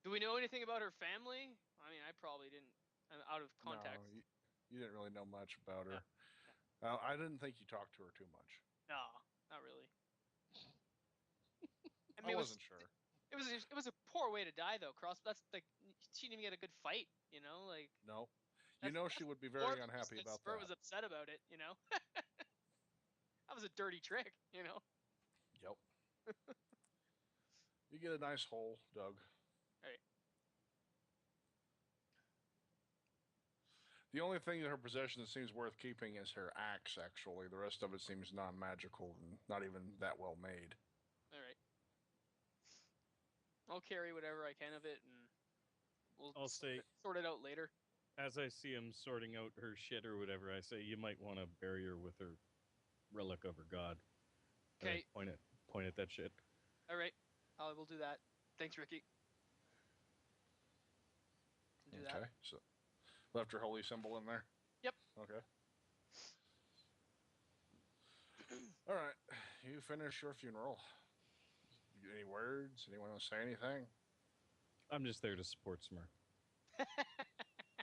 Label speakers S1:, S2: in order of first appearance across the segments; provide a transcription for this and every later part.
S1: Do we know anything about her family? I mean, I probably didn't. I'm out of
S2: No,
S1: context.
S2: you didn't really know much about her.
S1: No,
S2: I didn't think you talked to her too much.
S1: no, not really. I mean,
S2: I wasn't sure.
S1: It was a poor way to die, though. That's like she didn't even get a good fight. You know, like
S2: No. You know she would be
S1: more
S2: very
S1: than just
S2: unhappy
S1: that
S2: about
S1: Smurrrrh
S2: that.
S1: was upset about it. You know, that was a dirty trick. You know.
S2: Yep. You get a nice hole dug.
S1: All right.
S2: The only thing in her possession that seems worth keeping is her axe, actually. The rest of it seems non-magical and not even that well made.
S1: All right. I'll carry whatever I can of it, and
S3: I'll say,
S1: sort it out later.
S3: As I see him sorting out her shit or whatever, I say you might want to bury her with her relic of her god.
S1: Okay.
S3: Point at that shit.
S1: All right. I will do that. Thanks, Ricky.
S2: Do that. So left her holy symbol in there?
S1: Yep.
S2: Okay. All right. You finish your funeral. Any words? Anyone want to say anything?
S3: I'm just there to support Smurrrrh.
S2: I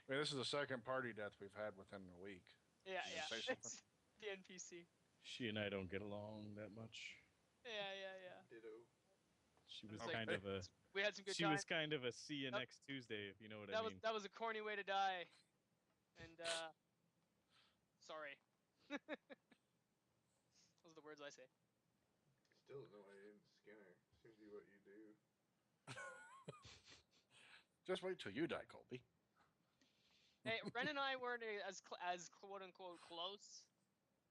S2: mean, this is the second party death we've had within a week.
S1: Yeah. It's the NPC.
S3: She and I don't get along that much.
S1: Yeah.
S4: Ditto.
S3: She was kind of a.
S1: We had some good times.
S3: She was kind of a see you next Tuesday, if you know what I mean.
S1: That was a corny way to die. And sorry. Those are the words I say.
S4: Still don't know why you didn't skin her. Seems to be what you do.
S2: Just wait till you die, Colby.
S1: Hey, Ren and I weren't as quote unquote close,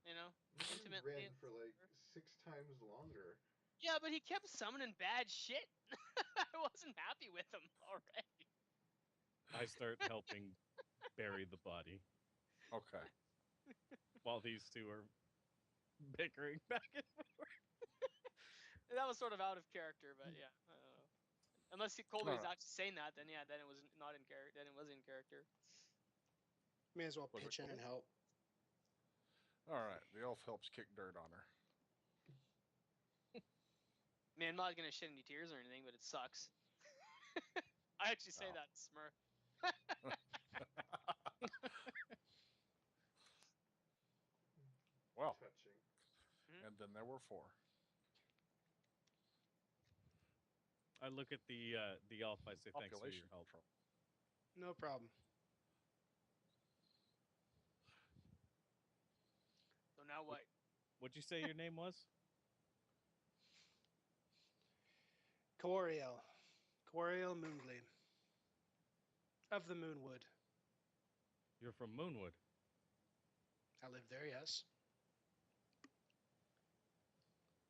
S1: you know, intimately.
S4: Ren for like 6 times longer.
S1: Yeah, but he kept summoning bad shit. I wasn't happy with him already.
S3: I start helping bury the body.
S2: Okay.
S3: While these two are bickering back and forth.
S1: That was sort of out of character, but yeah, I don't know. Unless Colby was actually saying that, then yeah, then it was not in character. Then it was in character.
S5: May as well pitch in and help.
S2: All right, the elf helps kick dirt on her.
S1: Man, I'm not gonna shed any tears or anything, but it sucks. I actually say that in Smurrrrh.
S2: Well,
S4: touching.
S2: And then there were 4.
S3: I look at the elf. I say thanks for your help.
S5: No problem.
S1: So now what?
S3: What'd you say your name was?
S5: Coriel Moongleam. Of the Moonwood.
S3: You're from Moonwood.
S5: I live there, yes.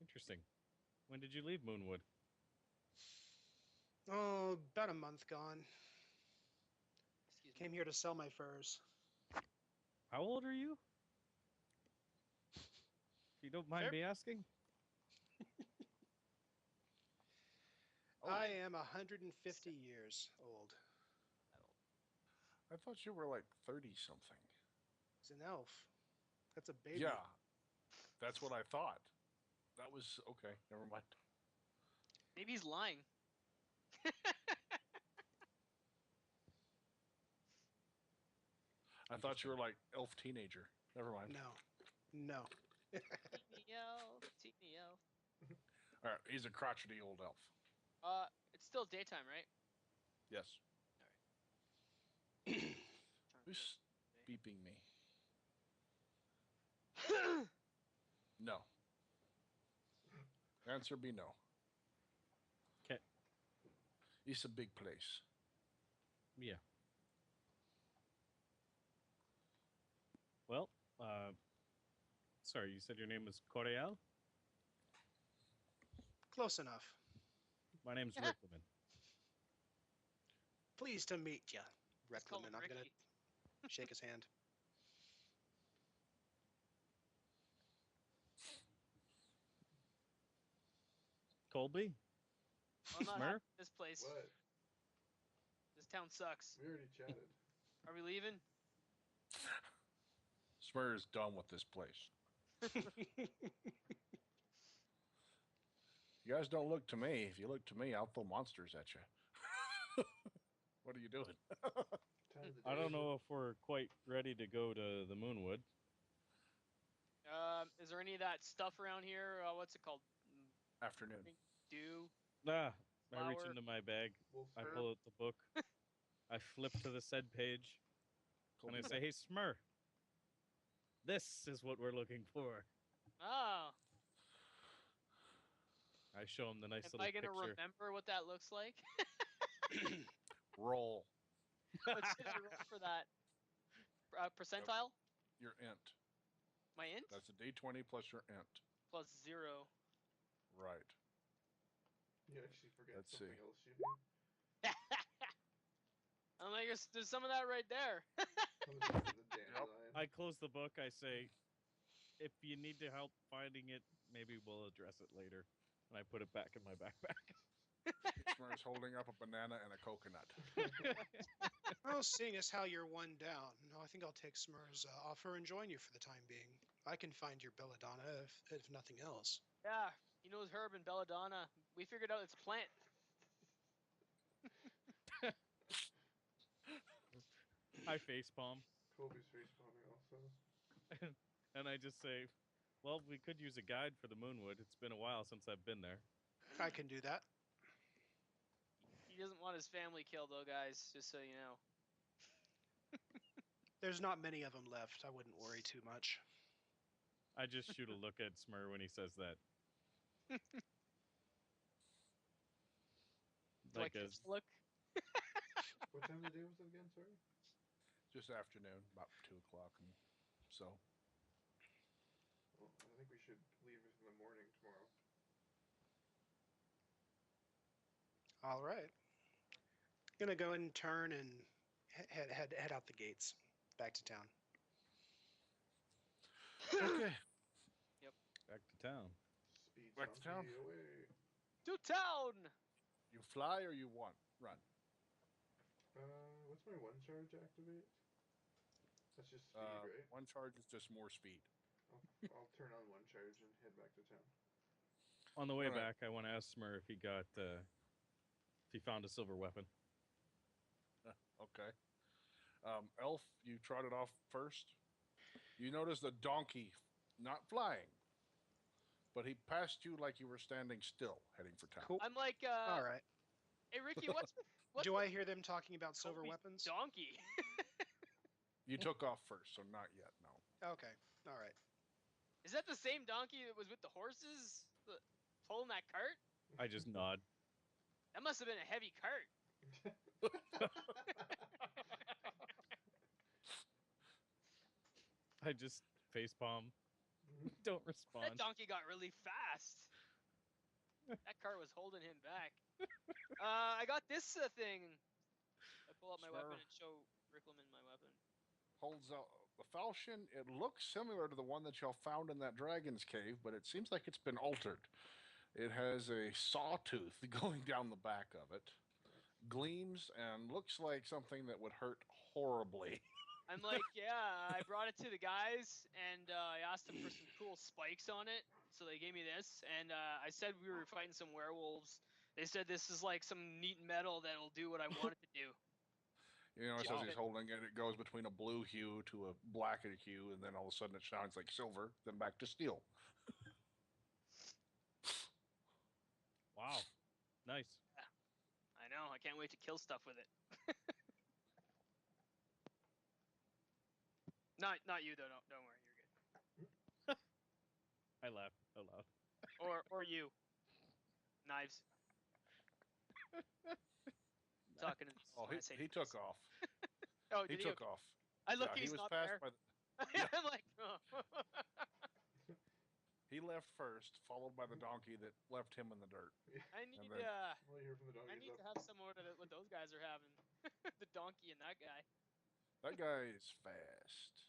S3: Interesting. When did you leave Moonwood?
S5: Oh, about a month gone. Came here to sell my furs.
S3: How old are you? If you don't mind me asking.
S5: I am 150 years old.
S2: I thought you were like 30-something.
S5: He's an elf. That's a baby.
S2: Yeah, that's what I thought. That was okay. Never mind.
S1: Maybe he's lying.
S2: I thought you were like elf teenager. Never mind.
S5: No.
S1: Teeny elf.
S2: All right, he's a crotchety old elf.
S1: It's still daytime, right?
S2: Yes.
S1: All right.
S2: Who's beeping me? No. Answer be no.
S3: Okay.
S2: It's a big place.
S3: Yeah. Well, sorry, you said your name was Coriel?
S5: Close enough.
S3: My name's Riclamin.
S5: Pleased to meet you,
S1: Riclamin.
S5: I'm going to shake his hand.
S3: Colby?
S1: I'm not
S3: Smurrrrh?
S1: happy with this place.
S4: What?
S1: This town sucks.
S4: We already chatted.
S1: Are we leaving?
S2: Smurrrrh is done with this place. You guys don't look to me. If you look to me, I'll throw monsters at you. What are you doing?
S4: Time of the
S3: I
S4: day,
S3: don't know if we're quite ready to go to the Moonwood.
S1: Is there any of that stuff around here? What's it called?
S2: Afternoon.
S1: Dew?
S3: Ah, I reach
S1: Flower.
S3: into my bag.
S4: Wolf's
S3: I
S4: herb.
S3: pull out the book. I flip to the said page, and I
S2: Colby,
S3: say, "Hey, Smurrrrh, this is what we're looking for."
S1: Oh.
S3: I show him the nice
S1: Am
S3: little
S1: I going to
S3: picture.
S1: remember what that looks like?
S2: roll
S1: What should I roll for that? Percentile?
S2: your int.
S1: My int?
S2: That's a D20 plus your int.
S1: Plus 0.
S2: Right.
S4: You actually forget
S2: Let's
S4: something
S2: see.
S4: else you do.
S1: I'm like, there's some of that right there.
S4: Comes up in the dandelion.
S3: I close the book. I say, "If you need to help finding it, maybe we'll address it later." And I put it back in my backpack.
S2: Smurr's holding up a banana and a coconut.
S5: Oh, seeing as how you're one down, no, I think I'll take Smurrrrh's offer and join you for the time being. I can find your belladonna if nothing else.
S1: Yeah, he knows herb and belladonna. We figured out it's a plant.
S3: I facepalm,
S4: Colby's face palming also.
S3: and I just say, "Well, we could use a guide for the Moonwood. It's been a while since I've been there."
S5: I can do that.
S1: He doesn't want his family killed, though, guys, just so you know.
S5: There's not many of them left. I wouldn't worry too much.
S3: I just shoot a look at Smurrrrh when he says that.
S1: Do
S3: Like
S1: I
S3: as
S1: look?
S4: What time of the day was it again, sorry?
S2: Just afternoon, about 2 o'clock. And so,
S4: Well, I think we should leave in the morning tomorrow.
S5: All right. Gonna go and turn and head out the gates, back to town.
S2: okay.
S3: back to town.
S4: Speed
S2: Back to
S4: zombie
S2: town?
S4: away.
S1: To town!
S2: You fly or you run?
S4: What's my one charge activate? That's just speed, right?
S2: One charge is just more speed.
S4: I'll turn on one charge and head back to town.
S3: On the way
S2: All right.
S3: back, I want to ask Smurrrrh if he got if he found a silver weapon.
S2: Okay. Elf, you trotted off first. You notice the donkey not flying, but he passed you like you were standing still, heading for town.
S5: Cool.
S1: I'm like,
S5: All right.
S1: hey, Ricky, what's
S5: Do I hear them talking about silver
S1: Colby's
S5: weapons?
S1: donkey?
S2: You took off first, so not yet, no.
S5: Okay. All right.
S1: Is that the same donkey that was with the horses? Pulling that cart?
S3: I just nod.
S1: That must have been a heavy cart.
S3: I just facepalm. Don't
S1: That
S3: respond.
S1: donkey got really fast. That cart was holding him back. I got this thing. I pull out my weapon and show Riclamin my weapon.
S2: Holds out the falchion. It looks similar to the one that y'all found in that dragon's cave, but it seems like it's been altered. It has a sawtooth going down the back of it. Gleams and looks like something that would hurt horribly.
S1: I'm like, yeah, I brought it to the guys, and I asked them for some cool spikes on it, so they gave me this, and I said we were fighting some werewolves. They said this is like some neat metal that'll do what I want it to do.
S2: You know, it
S1: Wow.
S2: says he's holding it. It goes between a blue hue to a black hue, and then all of a sudden it shines like silver, then back to steel.
S3: Wow. Nice.
S1: I know, I can't wait to kill stuff with it. Not you though. No, don't worry, you're good.
S3: I laughed out loud.
S1: Or you. Knives. Talking to
S2: Oh,
S1: when I say
S2: he
S1: knives.
S2: took off.
S1: Oh,
S2: He
S1: did
S2: took
S1: Okay.
S2: off.
S1: I look,
S2: Yeah,
S1: he's
S2: he was
S1: not
S2: passed
S1: there.
S2: by the,
S1: I'm like, oh.
S2: he left first, followed by the donkey that left him in the dirt.
S1: I need
S2: then-
S4: All you hear from the dog
S1: I
S4: is
S1: need
S4: up.
S1: to have some more of what those guys are having. The donkey and that guy.
S2: That guy is fast.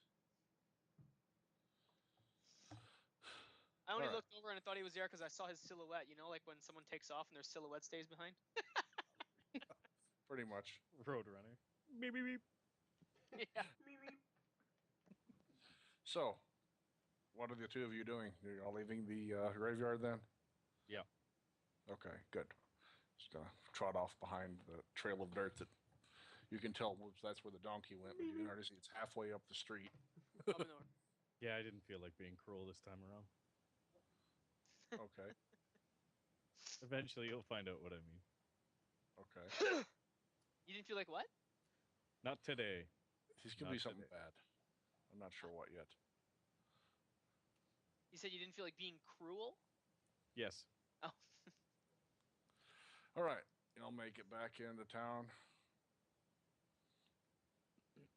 S1: I only
S2: Alright.
S1: looked over and I thought he was there because I saw his silhouette. You know, like when someone takes off and their silhouette stays behind.
S2: Pretty much.
S3: Roadrunner. Beep, beep, beep.
S1: Yeah.
S2: So, what are the two of you doing? You're all leaving the graveyard then?
S3: Yeah.
S2: Okay, good. Just gonna trot off behind the trail of dirt that You can tell that's where the donkey went, but you can already see it's halfway up the street.
S1: Up north.
S3: Yeah, I didn't feel like being cruel this time around.
S2: Okay.
S3: Eventually, you'll find out what I mean.
S2: Okay.
S1: You didn't feel like what?
S3: Not today.
S2: He's gonna be something bad. I'm not sure what yet.
S1: You said you didn't feel like being cruel?
S3: Yes.
S1: Oh.
S2: All right. You'll make it back into town.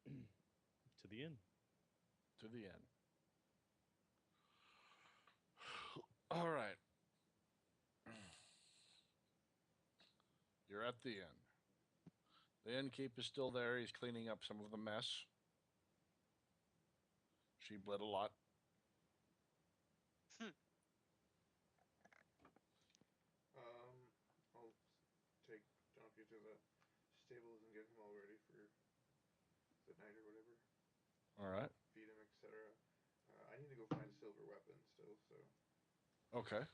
S3: To the inn.
S2: To the inn. All right. You're at the inn. The innkeep is still there. He's cleaning up some of the mess. She bled a lot.
S4: I'll take Donkey to the stables and get him all ready for the night or whatever.
S2: All right.
S4: Feed him, etc. I need to go find a silver weapon still, so.
S2: Okay.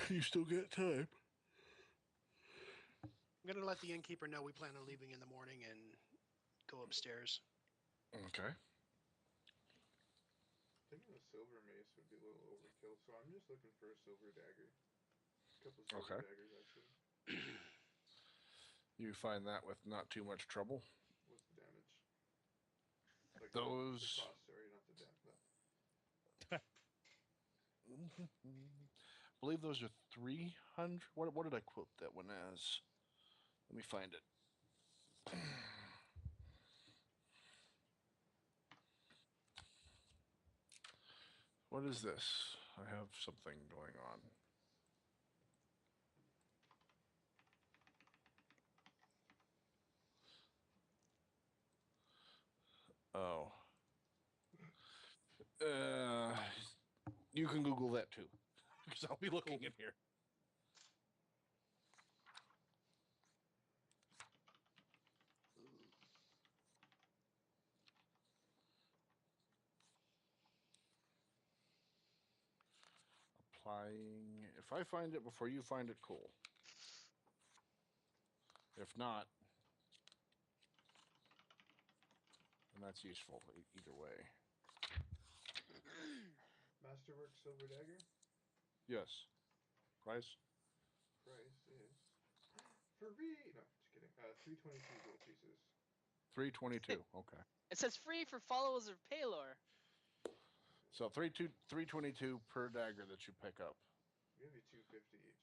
S2: You still get time.
S5: I'm going to let the innkeeper know we plan on leaving in the morning and go upstairs.
S2: Okay.
S4: Thinking a silver mace would be a little overkill, so I'm just looking for a silver dagger. A couple of silver daggers, actually.
S2: You find that with not too much trouble.
S4: What's the damage? Like
S2: Those...
S4: The cost, sorry, not the damage.
S2: I believe those are 300. What did I quote that one as? Let me find it. What is this? I have something going on. Oh. You can Google that too, because I'll be looking in here. Applying. If I find it before you find it, cool. If not, then that's useful either way.
S4: Masterwork silver dagger?
S2: Yes. Price?
S4: Price is free. No, just kidding. 322 gold pieces.
S2: 322. Okay.
S1: It says free for followers of Palor.
S2: So 322 per dagger that you pick up.
S4: I'll give you 250 each.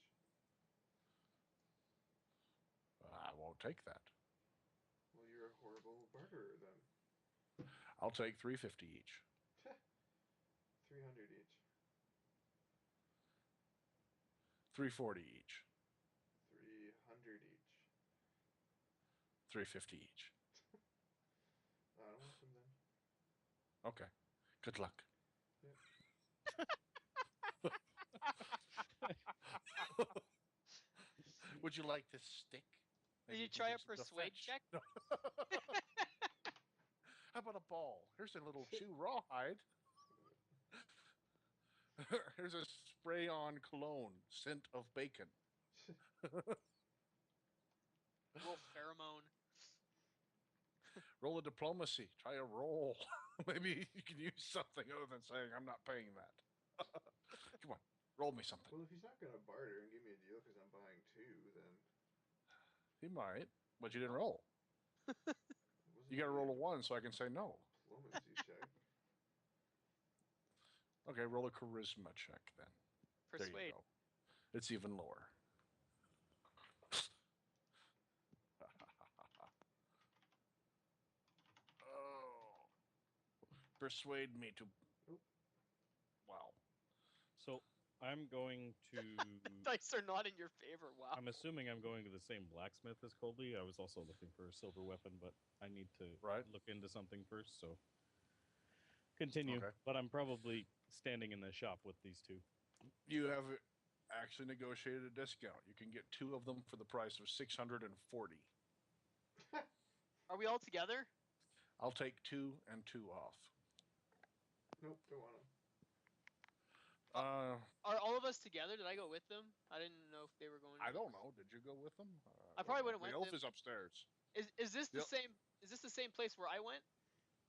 S2: I won't take that.
S4: Well, you're a horrible barterer then.
S2: I'll take 350 each.
S4: 300 each.
S2: 340 each.
S4: 300 each.
S2: 350 each.
S4: I don't want them then.
S2: Okay. Good luck.
S4: Yeah.
S2: Would you like this stick?
S1: Did you try a persuade check?
S2: No. How about a ball? Here's a little chew rawhide. Here's a spray-on cologne, scent of bacon.
S1: Roll pheromone.
S2: Roll a diplomacy. Try a roll. Maybe you can use something other than saying, I'm not paying that. Come on, roll me something.
S4: Well, if he's not going to barter and give me a deal because I'm buying two, then...
S2: He might, but you didn't roll. You got to roll a 1 so I can say no.
S4: Diplomacy check.
S2: Okay, roll a charisma check then. There you
S1: Persuade.
S2: go. It's even lower. Oh. Persuade me to... Wow.
S3: So I'm going to.
S1: Dice are not in your favor. Wow.
S3: I'm assuming I'm going to the same blacksmith as Colby. I was also looking for a silver weapon, but I need to look into something first. So continue.
S2: Okay.
S3: But I'm probably standing in the shop with these two.
S2: You have actually negotiated a discount. You can get 2 of them for the price of 640.
S1: Are we all together?
S2: I'll take 2 and 2 off.
S4: Nope, don't want them.
S2: Uh,
S1: Are all of us together? Did I go with them? I didn't know if they were going.
S2: I don't know. Did you go with them?
S1: I probably wouldn't
S2: The
S1: went
S2: elf
S1: them.
S2: is upstairs.
S1: Is this the
S2: Yep.
S1: same? Is this the same place where I went?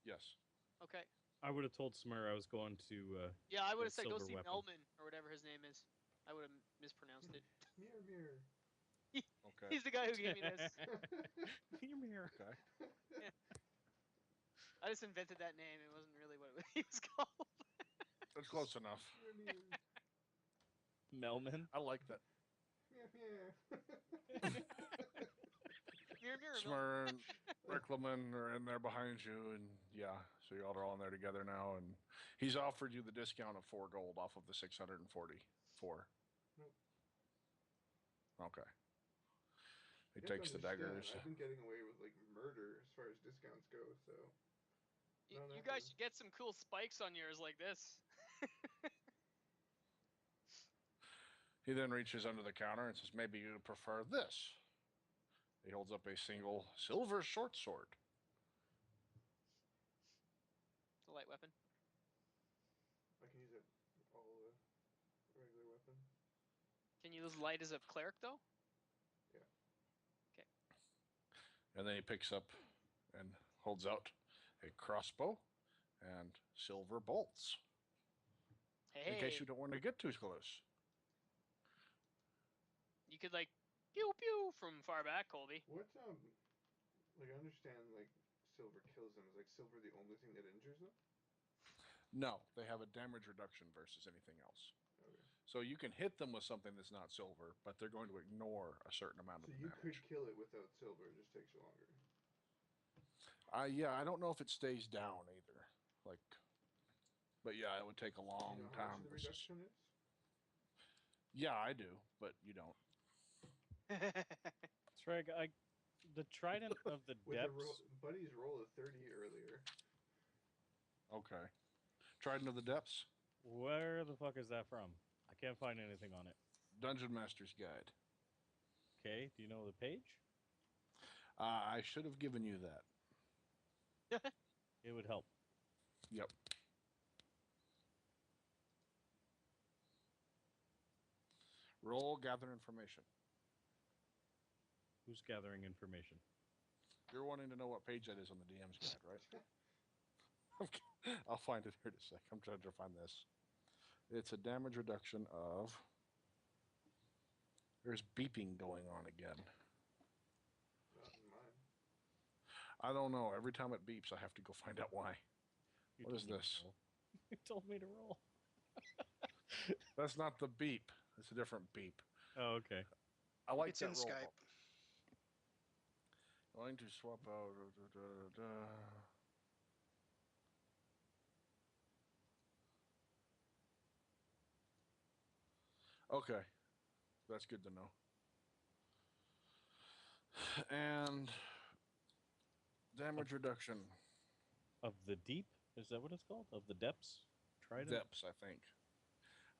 S2: Yes.
S1: Okay.
S3: I would have told Smurrrrh I was going to.
S1: Yeah, I would
S3: the
S1: have said go
S3: silver
S1: see
S3: weapon.
S1: Melman or whatever his name is. I would have mispronounced it.
S4: Mirror, mirror.
S2: Okay.
S1: He's the guy who gave me this.
S3: Mirror.
S2: Okay.
S1: I just invented that name. It wasn't really what he was called.
S2: That's close enough.
S4: Mirror,
S3: Melman.
S2: I like that.
S4: mirror. Mirror,
S1: Mirror, mirror, Melman.
S2: Smurrrrh and Riclamin are in there behind you, and yeah, so you all are all in there together now, and he's offered you the discount of 4 gold off of the 644.
S4: Nope.
S2: Okay. He
S4: You have to
S2: takes the
S4: understand,
S2: daggers.
S4: I've been getting away with like murder as far as discounts go, so.
S1: You guys should get some cool spikes on yours like this.
S2: He then reaches under the counter and says, maybe you prefer this. He holds up a single silver short sword.
S1: It's a light weapon.
S4: I can use it all regular weapon.
S1: Can you use light as a cleric though?
S4: Yeah.
S1: Okay.
S2: And then he picks up and holds out a crossbow and silver bolts.
S1: Hey.
S2: In case you don't want to get too close.
S1: You could like pew pew from far back, Colby.
S4: What like I understand like silver kills them. Is like silver the only thing that injures them?
S2: No, they have a damage reduction versus anything else.
S4: Okay.
S2: So you can hit them with something that's not silver, but they're going to ignore a certain amount
S4: So
S2: of
S4: you
S2: damage.
S4: could kill it without silver, it just takes you longer.
S2: Yeah, I don't know if it stays down either. But yeah, it would take a long
S4: You know how
S2: time.
S4: much the
S2: Versus...
S4: reduction is?
S2: Yeah, I do, but you don't.
S3: Sragg, the trident of the
S4: With
S3: depths.
S4: Buddy's roll of 30 earlier.
S2: Okay. Trident of the Depths,
S3: Where the fuck is that from? I can't find anything on it.
S2: Dungeon Master's Guide.
S3: Okay, do you know the page?
S2: I should have given you that.
S3: It would help.
S2: Yep. Roll, gather information.
S3: Who's gathering information?
S2: You're wanting to know what page that is on the DM's guide, right? Okay. I'll find it here in a sec. I'm trying to find this. It's a damage reduction of... There's beeping going on again.
S4: Not in mine.
S2: I don't know. Every time it beeps, I have to go find out why.
S3: You
S2: What is
S3: told me to
S2: this?
S3: roll. You told me to roll.
S2: That's not the beep. It's a different beep.
S3: Oh, okay.
S2: I like
S5: It's
S2: that
S5: in
S2: roll.
S5: Skype.
S2: Going to swap out... Okay. That's good to know. And damage reduction.
S3: Of the deep? Is that what it's called? Of the depths? Trident?
S2: Depths, I think.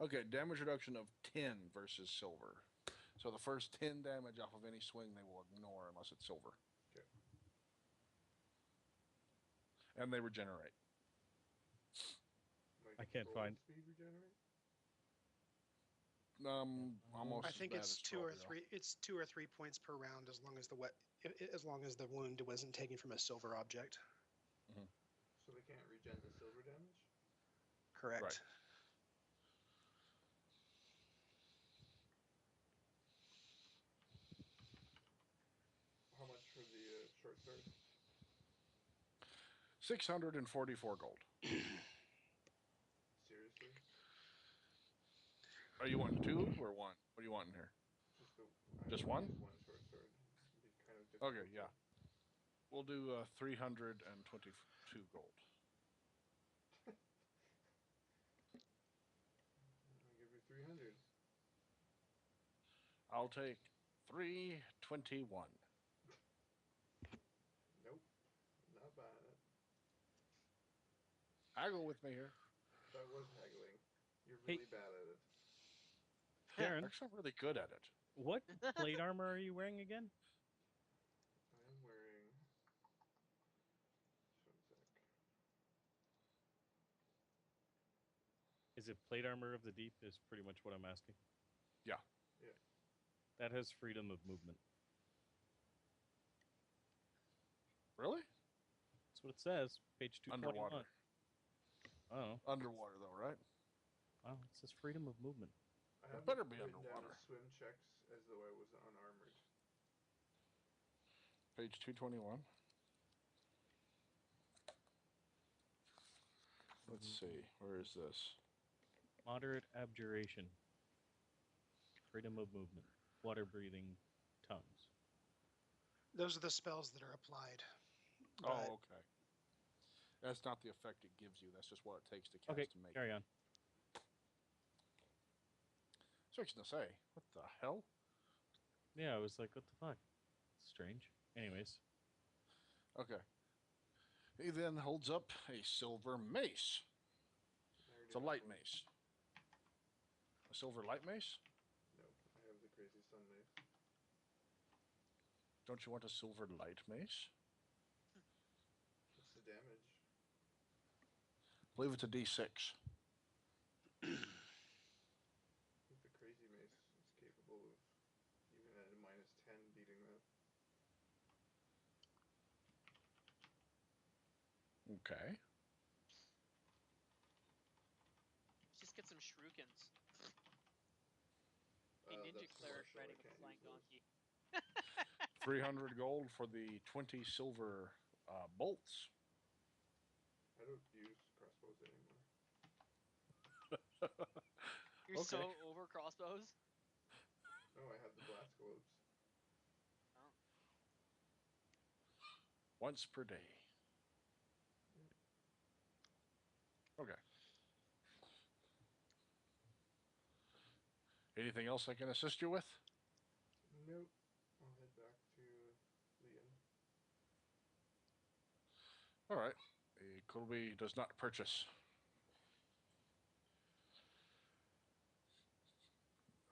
S2: Okay, damage reduction of 10 versus silver. So the first 10 damage off of any swing they will ignore unless it's silver.
S4: Okay.
S2: And they regenerate.
S4: Like,
S3: I can't
S4: gold
S3: find-
S4: Speed regenerate?
S2: Almost
S5: I
S2: as
S5: think
S2: bad
S5: it's
S2: as
S5: 2 or
S2: 12,
S5: 3. It's 2 or 3 points per round, as long as the wound wasn't taken from a silver object.
S4: So they can't regen the silver damage?
S5: Correct.
S2: Right.
S4: How much for the short sword?
S2: 644 gold.
S4: Seriously?
S2: Are you wanting 2 or 1? What are you wanting here? Just one?
S4: One short sword. It'd be kind of difficult.
S2: Okay, yeah. We'll do 322 gold.
S4: I'll give you 300.
S2: I'll take 321.
S4: Nope. Not buying it.
S2: Haggle with me here.
S4: That was haggling. You're
S3: Hey.
S4: really bad at it.
S3: Karen,
S2: Actually, I'm really good at it.
S3: what plate armor are you wearing again?
S4: I am wearing... Just one sec.
S3: Is it plate armor of the deep? Is pretty much what I'm asking.
S2: Yeah.
S4: Yeah.
S3: That has freedom of movement.
S2: Really?
S3: That's what it says. Page 221.
S2: Underwater.
S3: Oh.
S2: Underwater, though, right?
S3: Wow, it says freedom of movement.
S4: I
S2: It
S4: have
S2: better be
S4: written down
S2: underwater.
S4: as swim checks as though I was unarmored.
S2: Page 221. Let's see. Where is this?
S3: Moderate abjuration. Freedom of movement. Water breathing tongues.
S5: Those are the spells that are applied. But
S2: Oh, okay. That's not the effect it gives you. That's just what it takes to cast
S3: Okay,
S2: to make
S3: carry
S2: it.
S3: on.
S2: So I was going to say, what the hell?
S3: Yeah, I was like, what the fuck? Strange. Anyways.
S2: Okay. He then holds up a silver mace.
S4: I already
S2: It's a
S4: have
S2: light
S4: one.
S2: mace. A silver light mace?
S4: No, I have the crazy sun mace.
S2: Don't you want a silver light mace?
S4: What's the damage?
S2: I believe it's a D6.
S4: I think the crazy mace is capable of, even at a -10, beating that.
S2: Okay.
S1: Just get some shurikens. A
S4: That's
S1: ninja
S4: a
S1: cleric
S4: martial, I
S1: riding a
S4: can't
S1: flying
S4: use those.
S1: donkey.
S2: 300 gold for the 20 silver bolts.
S4: I don't use crossbows anymore.
S1: You're
S2: Okay.
S1: so over crossbows.
S4: No, I have the blast globes.
S1: Oh.
S2: Once per day. Okay. Anything else I can assist you with?
S4: Nope. I'll head back to the inn.
S2: All right. Colby does not purchase.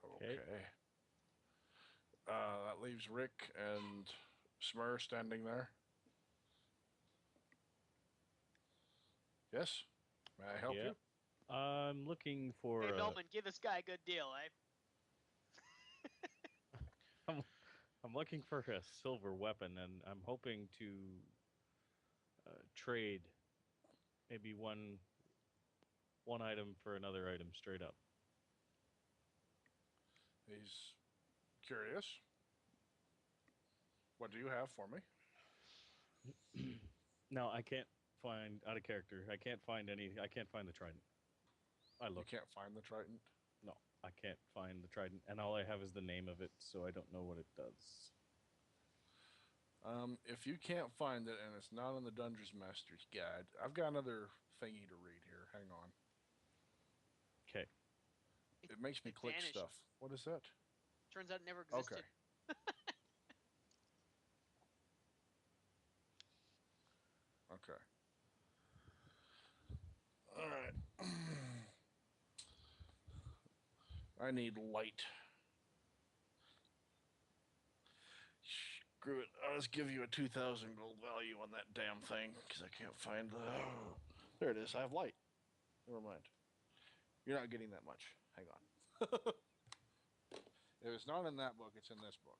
S2: Okay. That leaves Rick and Smurrrrh standing there. Yes? May I help you?
S3: I'm looking for...
S1: Hey, Melvin, give this guy a good deal, eh?
S3: I'm looking for a silver weapon, and I'm hoping to trade maybe one item for another item straight up.
S2: He's curious. What do you have for me?
S3: No, I can't find, out of character, I can't find the trident. I
S2: You
S3: look.
S2: can't find the trident?
S3: No, I can't find the trident, and all I have is the name of it, so I don't know what it does.
S2: If you can't find it and it's not in the Dungeons Master's Guide, I've got another thingy to read here. Hang on.
S3: Okay.
S2: It makes me
S1: It
S2: click
S1: vanished.
S2: stuff. What is that?
S1: Turns out it never existed.
S2: Okay. All right. I need light. Screw it. I'll just give you a 2,000 gold value on that damn thing because I can't find the... There it is. I have light. Never mind. You're not getting that much. Hang on. If it's not in that book, it's in this book.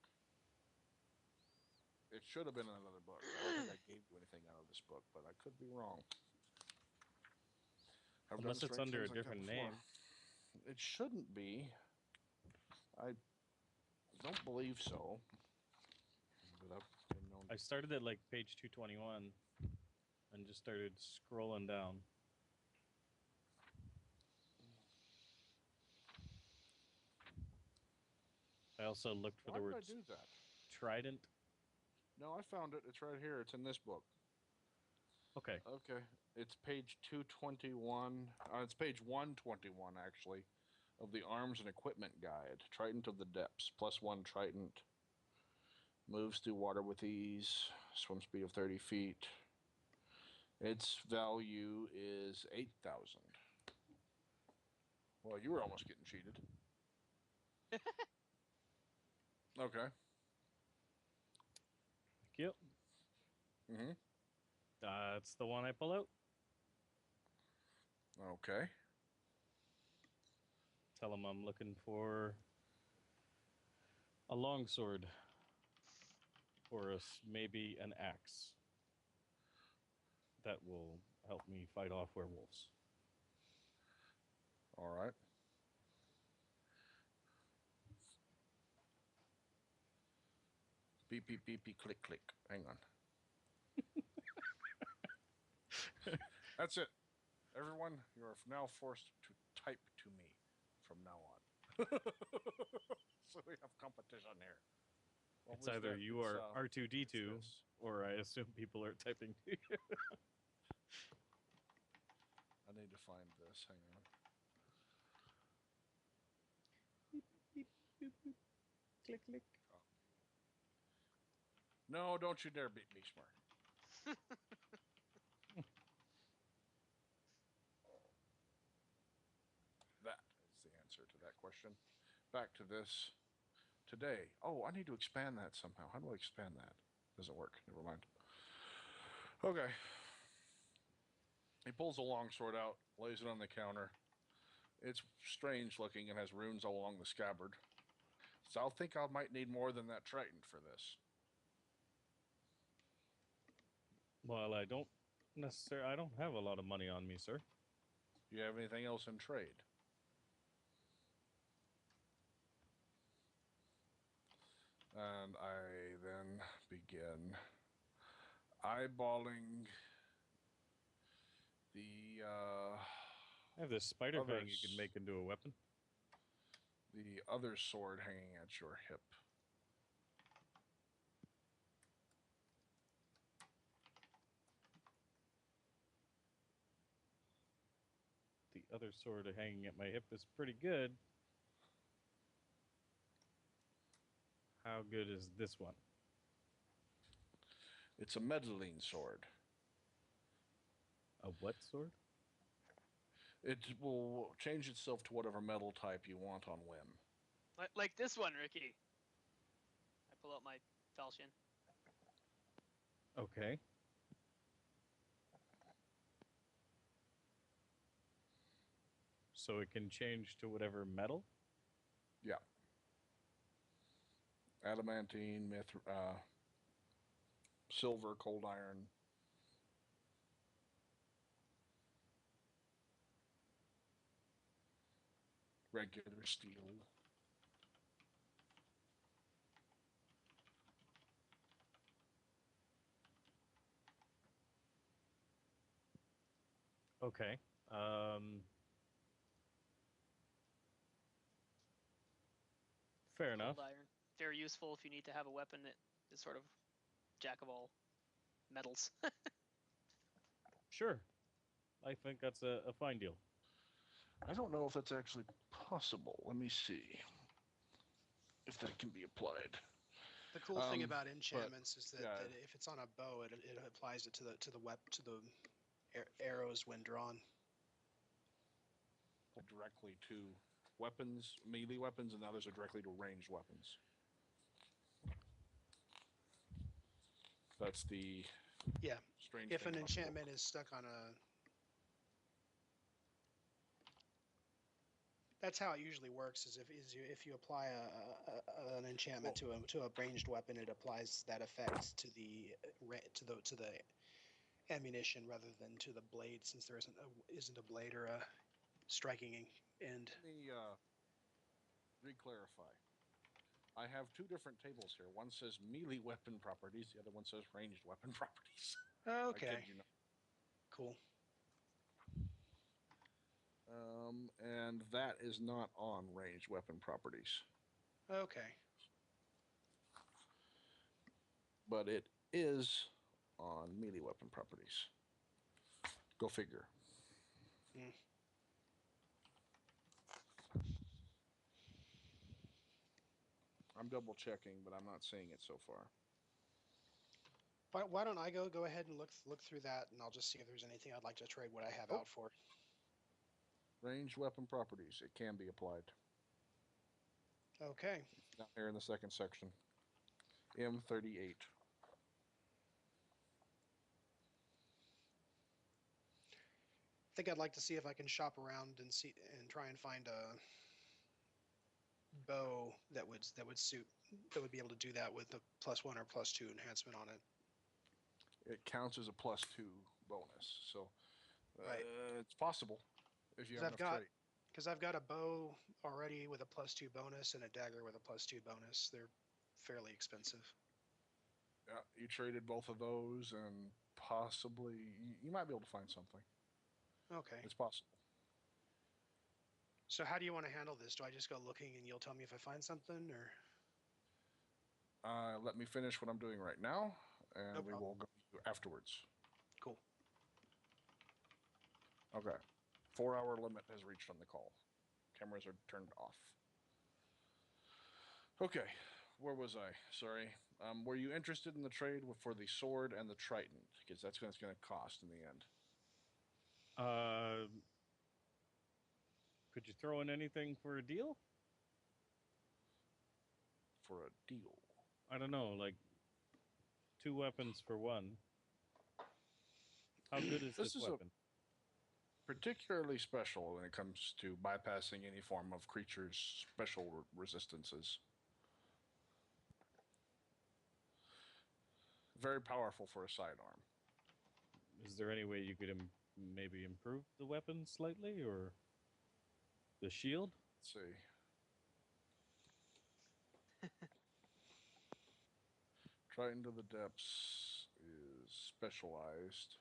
S2: It should have been in another book. I don't think I gave you anything out of this book, but I could be wrong.
S3: Unless it's under a different name.
S2: It shouldn't be. I don't believe so. But I've been known
S3: I started at like page 221 and just started scrolling down. I also looked for
S2: Why
S3: the
S2: did
S3: word
S2: I do that?
S3: trident.
S2: No, I found it. It's right here. It's in this book.
S3: Okay.
S2: Okay. It's page 221. It's page 121, actually, of the Arms and Equipment Guide. Trident of the Depths. +1 Trident. Moves through water with ease. Swim speed of 30 feet. Its value is 8,000. Well, you were almost getting cheated. Okay.
S3: Thank you.
S2: Mm-hmm.
S3: That's the one I pull out.
S2: Okay.
S3: tell him I'm looking for a longsword or maybe an axe that will help me fight off werewolves.
S2: All right. Beep, beep, beep, beep, click, click. Hang on. That's it. Everyone, you are now forced to type to me from now on. So we have competition here.
S3: It's either you are R2-D2, or I assume people are typing to you.
S2: I need to find this. Hang on.
S3: Beep, beep, beep, beep. Click, click.
S2: No, don't you dare beat me, Smurrrrh. That is the answer to that question. Back to this. Today. Oh, I need to expand that somehow. How do I expand that? Doesn't work. Never mind. Okay. He pulls a longsword out, lays it on the counter. It's strange looking and has runes all along the scabbard. So I think I might need more than that Triton for this.
S3: Well, I don't have a lot of money on me, sir.
S2: Do you have anything else in trade? And I then begin eyeballing the
S3: I have this spider fang you can make into a weapon.
S2: The other sword hanging at your hip.
S3: The other sword hanging at my hip is pretty good. How good is this one?
S2: It's a meddling sword.
S3: A what sword?
S2: It will change itself to whatever metal type you want on whim.
S1: Like this one, Ricky. I pull out my falchion.
S3: Okay. So it can change to whatever metal?
S2: Yeah. Adamantine, silver, cold iron. Regular steel.
S3: Okay. Fair enough.
S1: Cold iron. Very useful if you need to have a weapon that is sort of jack of all metals.
S3: Sure. I think that's a fine deal.
S2: I don't know if that's actually possible. Let me see if that can be applied.
S5: The cool thing about enchantments is that if it's on a bow, it applies it to the arrows when drawn.
S2: Directly to weapons, melee weapons, and others are directly to ranged weapons. That's the strange
S5: if
S2: thing
S5: an
S2: about
S5: enchantment is stuck on a... That's how it usually works. Is if you apply an enchantment to a ranged weapon, it applies that effect to the ammunition rather than to the blade, since there isn't a blade or a striking end.
S2: Let me re-clarify. I have two different tables here. One says melee weapon properties. The other one says ranged weapon properties.
S5: Okay.
S2: I kid you not.
S5: Cool.
S2: And that is not on ranged weapon properties.
S5: Okay.
S2: But it is on melee weapon properties. Go figure.
S5: Mm.
S2: I'm double checking, but I'm not seeing it so far.
S5: Why don't I go ahead and look through that, and I'll just see if there's anything I'd like to trade what I have out for.
S2: Ranged weapon properties. It can be applied.
S5: Okay.
S2: It's down here in the second section. M38.
S5: I think I'd like to see if I can shop around and try and find a bow that would suit, that would be able to do that with the +1 or +2 enhancement on it?
S2: It counts as a +2 bonus, so
S5: Right.
S2: it's possible if you have enough trait.
S5: Because I've got a bow already with a +2 bonus and a dagger with a +2 bonus. They're fairly expensive.
S2: Yeah, you traded both of those, and possibly you might be able to find something.
S5: Okay.
S2: It's possible.
S5: So how do you want to handle this? Do I just go looking and you'll tell me if I find something, or?
S2: Let me finish what I'm doing right now, and
S5: No
S2: we
S5: problem.
S2: will go afterwards.
S5: Cool.
S2: Okay. 4-hour limit has reached on the call. Cameras are turned off. Okay. Where was I? Sorry. Were you interested in the trade for the sword and the trident? Because that's what it's going to cost in the end.
S3: Could you throw in anything for a deal?
S2: For a deal?
S3: I don't know, like 2 weapons for 1. How good is this weapon?
S2: Particularly special when it comes to bypassing any form of creature's special resistances. Very powerful for a sidearm.
S3: Is there any way you could maybe improve the weapon slightly, or the shield?
S2: Let's see. Triton to the Depths is specialized.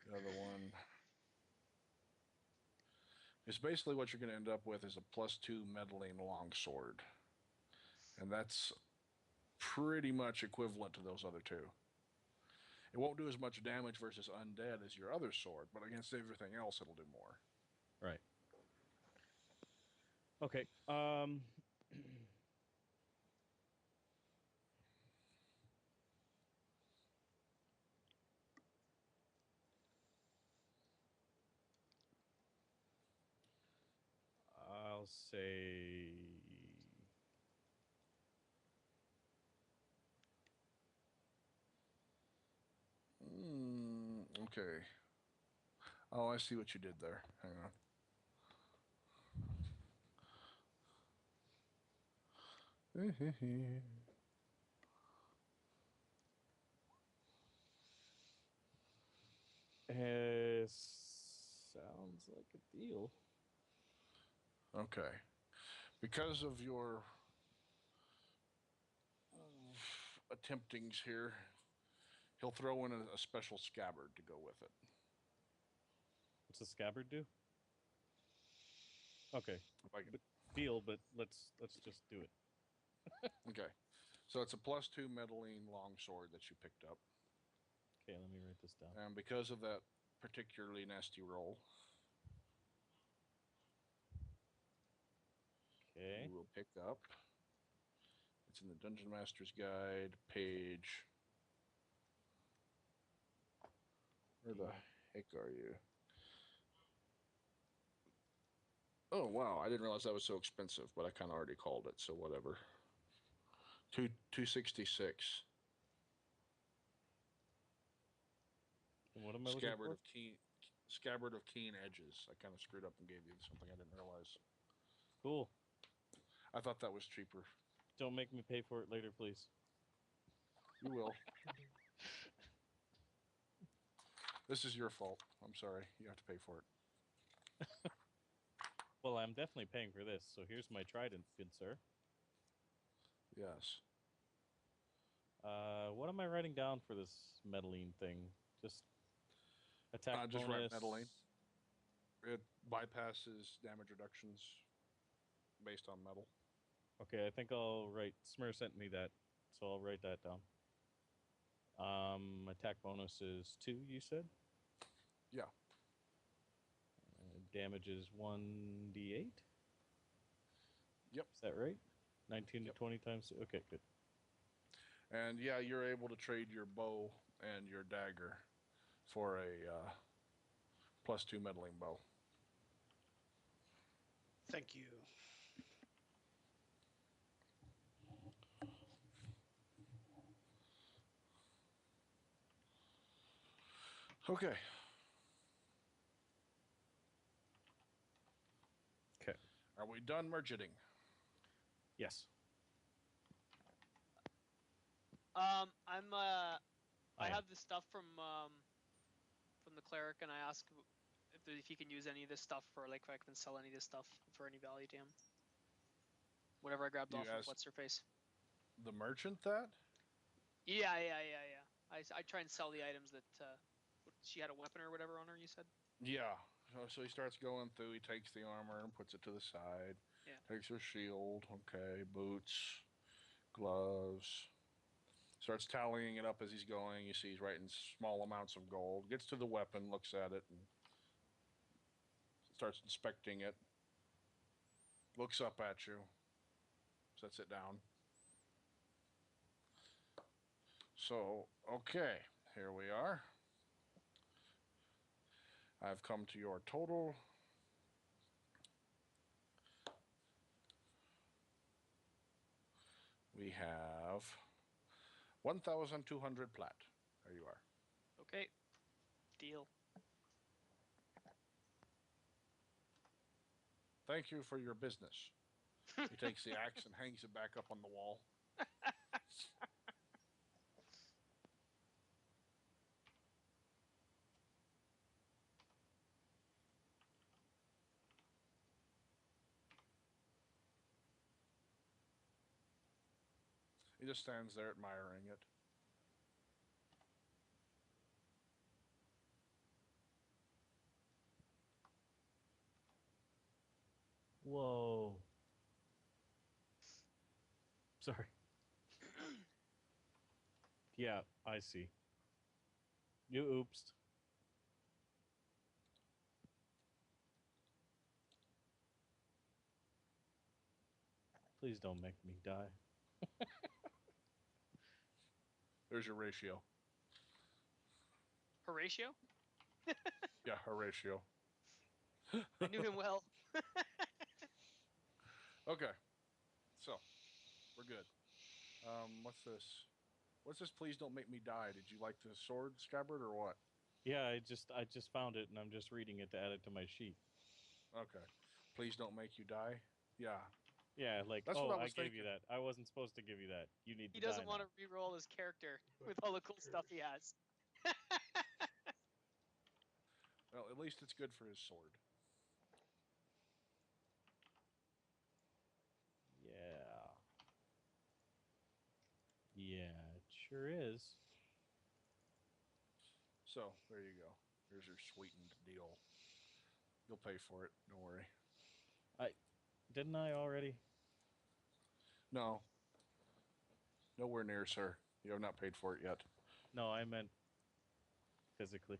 S2: The other one is basically what you're going to end up with is a +2 meddling longsword. And that's pretty much equivalent to those other two. It won't do as much damage versus undead as your other sword, but against everything else it'll do more.
S3: Right. Okay. I'll say
S2: Okay. Oh, I see what you did there. Hang on.
S3: Sounds like a deal.
S2: Okay. Because of your attemptings here, he'll throw in a special scabbard to go with it.
S3: What's the scabbard do? Okay.
S2: Like
S3: Deal, but let's just do it.
S2: Okay. So it's a +2 meddling longsword that you picked up.
S3: Okay, let me write this down.
S2: And because of that particularly nasty roll,
S3: okay,
S2: you will pick up. It's in the Dungeon Master's Guide, page. Where the heck are you? Oh, wow. I didn't realize that was so expensive, but I kind of already called it, so whatever. 266.
S3: What am I looking for?
S2: Scabbard of keen edges. I kind of screwed up and gave you something I didn't realize.
S3: Cool.
S2: I thought that was cheaper.
S3: Don't make me pay for it later, please.
S2: You will. This is your fault. I'm sorry. You have to pay for it.
S3: Well, I'm definitely paying for this, so here's my trident, good sir.
S2: Yes.
S3: What am I writing down for this meddling thing? Just attack
S2: just
S3: bonus.
S2: write meddling. It bypasses damage reductions based on metal.
S3: Okay, I think I'll write. Smurrrrh sent me that, so I'll write that down. Attack bonus is 2, you said?
S2: Yeah.
S3: Damage is 1d8?
S2: Yep.
S3: Is that right? 19
S2: Yep.
S3: to 20 times. Okay, good.
S2: And yeah, you're able to trade your bow and your dagger for a +2 meddling bow.
S5: Thank you.
S2: Okay.
S3: Okay.
S2: Are we done merging?
S3: Yes.
S1: I
S3: I
S1: have the stuff from the Cleric, and I ask if he can use any of this stuff for, like, if I can sell any of this stuff for any value to him. Whatever I grabbed
S2: You
S1: off of
S2: asked
S1: what's her face.
S2: the merchant that?
S1: Yeah. I try and sell the items that she had a weapon or whatever on her. You said.
S2: Yeah. So he starts going through. He takes the armor and puts it to the side.
S1: Yeah.
S2: Takes her shield. Okay. Boots. Gloves. Starts tallying it up as he's going. You see he's writing small amounts of gold. Gets to the weapon, looks at it, and starts inspecting it. Looks up at you. Sets it down. So, okay. Here we are. I've come to your total. We have 1,200 plat. There you are.
S1: Okay. Deal.
S2: Thank you for your business. He takes the axe and hangs it back up on the wall. He just stands there admiring it.
S3: Whoa. Sorry. Yeah, I see. You oopsed. Please don't make me die.
S2: There's your ratio.
S1: Horatio?
S2: Yeah, Horatio.
S1: I knew him well.
S2: Okay. So, we're good. What's this? What's this? Please don't make me die. Did you like the sword scabbard or what?
S3: Yeah, I just found it and I'm just reading it to add it to my sheet.
S2: Okay. Please don't make you die. Yeah.
S3: Yeah, like,
S2: That's what I
S3: I
S2: was
S3: gave you
S2: thinking.
S3: that. I wasn't supposed to give you that. You need to
S1: He doesn't
S3: die
S1: want
S3: now.
S1: to re-roll his character with all the cool stuff he has.
S2: Well, at least it's good for his sword.
S3: Yeah. Yeah, it sure is.
S2: So, there you go. Here's your sweetened deal. You'll pay for it. Don't worry.
S3: Didn't I already?
S2: No. Nowhere near, sir. You have not paid for it yet.
S3: No, I meant physically.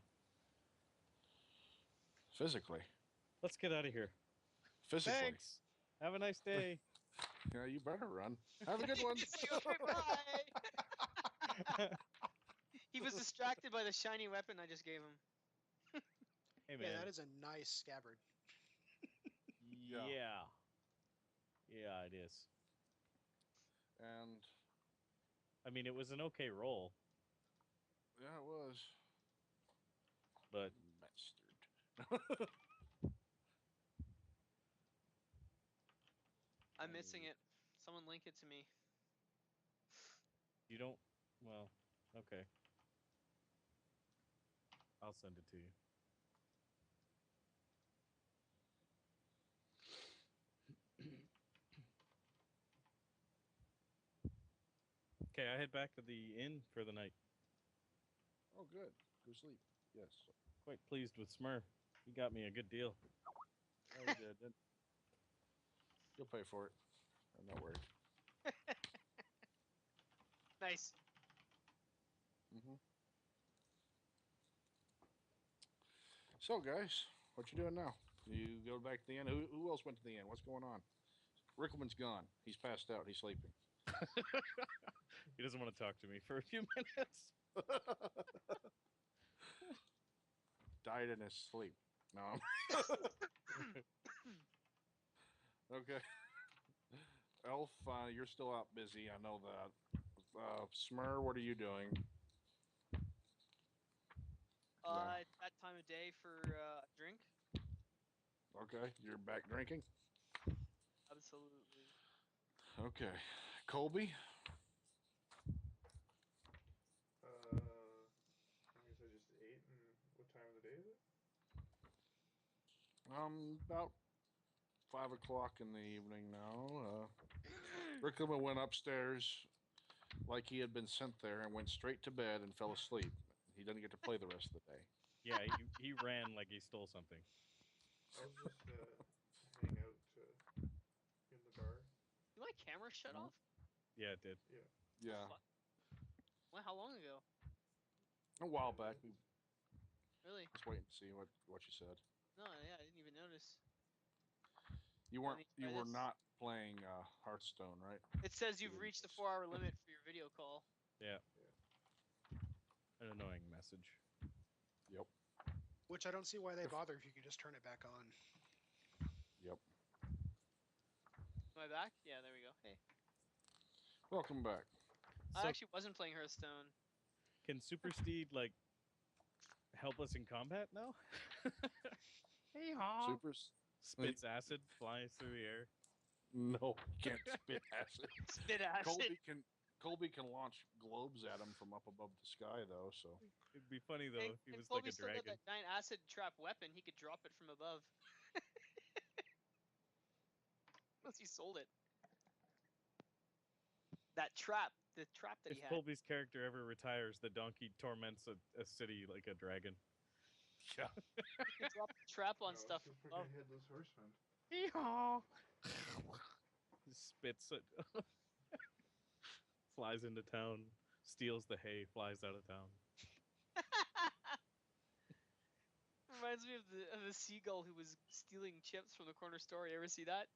S2: Physically.
S3: Let's get out of here.
S2: Physically.
S3: Thanks. Have a nice day.
S2: Yeah, you better run. Have a good one.
S1: Okay, bye. He was distracted by the shiny weapon I just gave him.
S3: Hey, man.
S5: Yeah, that is a nice scabbard.
S3: Yeah. Yeah, it is.
S2: And
S3: I mean, it was an okay roll,
S2: yeah, it was.
S3: but
S2: Bastard.
S1: I'm missing it. Someone link it to me.
S3: you don't. Well, okay. I'll send it to you. Okay, I head back to the inn for the night.
S2: Oh, good. Go sleep. Yes.
S3: Quite pleased with Smurrrrh. He got me a good deal.
S2: Oh, you did. You'll pay for it. I'm not worried.
S1: Nice.
S2: Mm-hmm. So, guys, what you doing now? You go back to the inn? Who else went to the inn? What's going on? Riclamin's gone. He's passed out. He's sleeping.
S3: He doesn't want to talk to me for a few minutes.
S2: Died in his sleep. No. Okay. Elf, you're still out busy. I know that. Smurrrrh, what are you doing?
S1: It's that time of day for a drink.
S2: Okay, you're back drinking?
S1: Absolutely.
S2: Okay. Colby?
S4: I guess I just ate, and what time of the day is it?
S2: About 5 o'clock in the evening now. Riclamin went upstairs like he had been sent there and went straight to bed and fell asleep. He didn't get to play the rest of the day.
S3: Yeah, he ran like he stole something.
S4: I was just hang out in the bar.
S1: Did my camera shut off?
S3: Yeah, it did.
S4: Yeah.
S2: Yeah.
S1: Fuck. Well, how long ago?
S2: A while back. We
S1: Really?
S2: just waiting to see what you said.
S1: No, yeah, I didn't even notice.
S2: You
S1: Let me try
S2: were
S1: this.
S2: not playing Hearthstone, right?
S1: It says you've reached the 4-hour limit for your video call.
S3: Yeah. An annoying message.
S2: Yep.
S5: Which I don't see why they bother if you could just turn it back on.
S2: Yep.
S1: Am I back? Yeah, there we go. Hey.
S2: Welcome back.
S1: I
S3: So
S1: actually wasn't playing Hearthstone.
S3: can Super Steed like help us in combat now? Hey,
S2: Super.
S3: spits acid, flies through the air.
S2: No, can't spit acid.
S1: Spit acid.
S2: Colby can launch globes at him from up above the sky, though. So
S3: It'd be funny though if he was
S1: Colby
S3: like a
S1: still got
S3: dragon.
S1: that giant acid trap weapon. He could drop it from above. Unless he sold it. That trap, the trap that
S3: If
S1: he had.
S3: Colby's character ever retires, the donkey torments a city like a dragon.
S2: yeah.
S1: He could drop the trap on
S4: No,
S1: stuff
S4: it's
S1: from
S4: just
S1: above.
S4: freaking headless horseman.
S3: Yeehaw! Spits it. Flies into town, steals the hay, flies out of town.
S1: Reminds me of the seagull who was stealing chips from the corner store. You ever see that?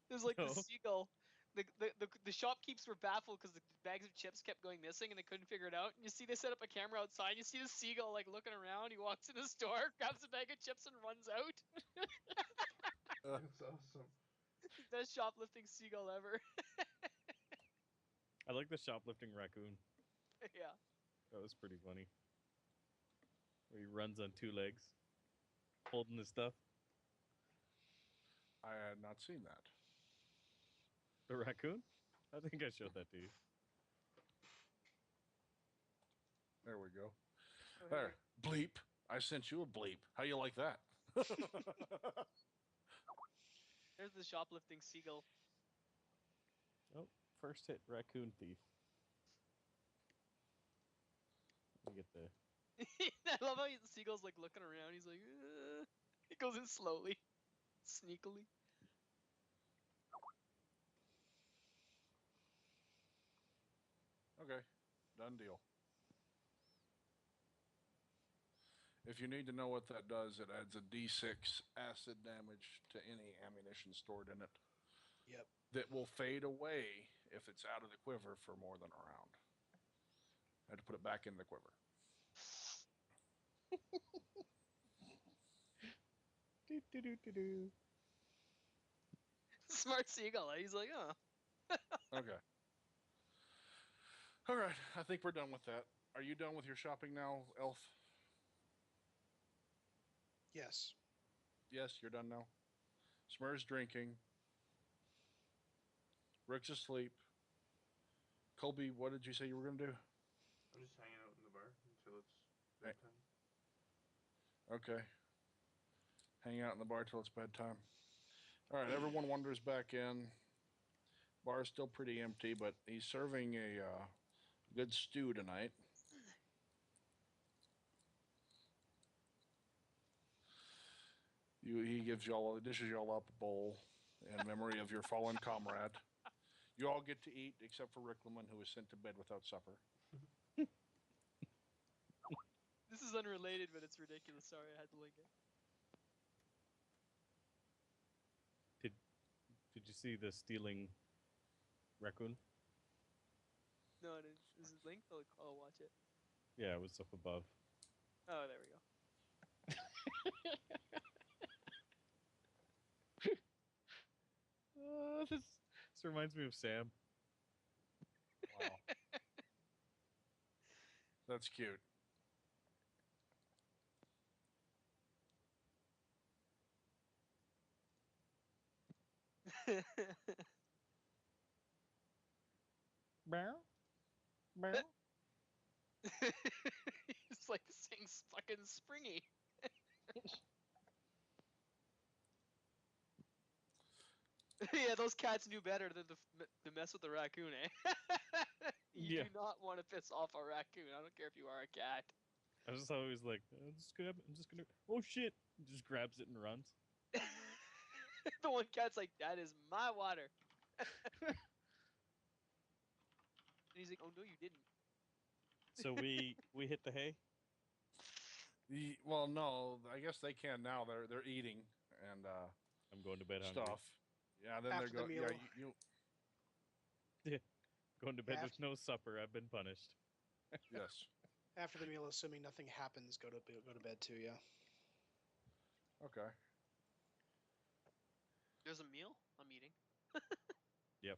S1: There's like
S3: No.
S1: the seagull. The shopkeepers were baffled because the bags of chips kept going missing and they couldn't figure it out. And you see they set up a camera outside. You see the seagull like looking around. He walks in the store, grabs a bag of chips, and runs out.
S4: That's awesome.
S1: Best shoplifting seagull ever.
S3: I like the shoplifting raccoon.
S1: Yeah.
S3: That was pretty funny. Where he runs on 2 legs, holding his stuff.
S2: I had not seen that.
S3: The raccoon? I think I showed that to you.
S2: There we go.
S1: Oh,
S2: There. Bleep. I sent you a bleep. How you like that?
S1: There's the shoplifting seagull.
S3: Oh, first hit raccoon thief. Let me get the...
S1: I love how the seagull's like looking around. He's like, he goes in slowly, sneakily.
S2: Okay. Done deal. If you need to know what that does, it adds a D6 acid damage to any ammunition stored in it.
S5: Yep.
S2: That will fade away if it's out of the quiver for more than a round. I had to put it back in the quiver.
S3: Do-do-do-do-do.
S1: Smart seagull. He's like, oh.
S2: Okay. All right. I think we're done with that. Are you done with your shopping now, Elf?
S5: Yes.
S2: Yes, you're done now. Smurrrrh's drinking. Rick's asleep. Colby, what did you say you were going to do?
S4: I'm just hanging out in the bar until it's bedtime.
S2: Okay. Hang out in the bar till it's bedtime. All right, everyone wanders back in. Bar's still pretty empty, but he's serving a good stew tonight. He dishes y'all up a bowl in memory of your fallen comrade. You all get to eat, except for Riclamin, who was sent to bed without supper.
S1: This is unrelated, but it's ridiculous. Sorry, I had to link it.
S3: Did you see the stealing raccoon?
S1: No, it is. Is it linked? I'll watch it.
S3: Yeah, it was up above.
S1: Oh, there we go.
S3: This reminds me of Sam.
S2: Wow. That's cute.
S3: Bow. Bow.
S1: It's like this thing's fucking springy. Yeah, those cats knew better than to mess with the raccoon, eh? You do not want to piss off a raccoon. I don't care if you are a cat.
S3: I was always like, I'm just gonna. Oh shit! Just grabs it and runs.
S1: The one cat's like, that is my water. And he's like, oh no, you didn't.
S3: So we hit the hay.
S2: Well, no, I guess they can now. They're eating and
S3: I'm going to bed hungry.
S2: stuff. Yeah, then
S5: After
S2: they're
S5: the
S2: going.
S5: meal.
S2: Yeah,
S3: Going to bed with
S5: After-
S3: no supper. I've been punished.
S2: yes.
S5: After the meal, assuming nothing happens, go to bed too. Yeah.
S2: Okay.
S1: There's a meal? I'm eating.
S3: Yep.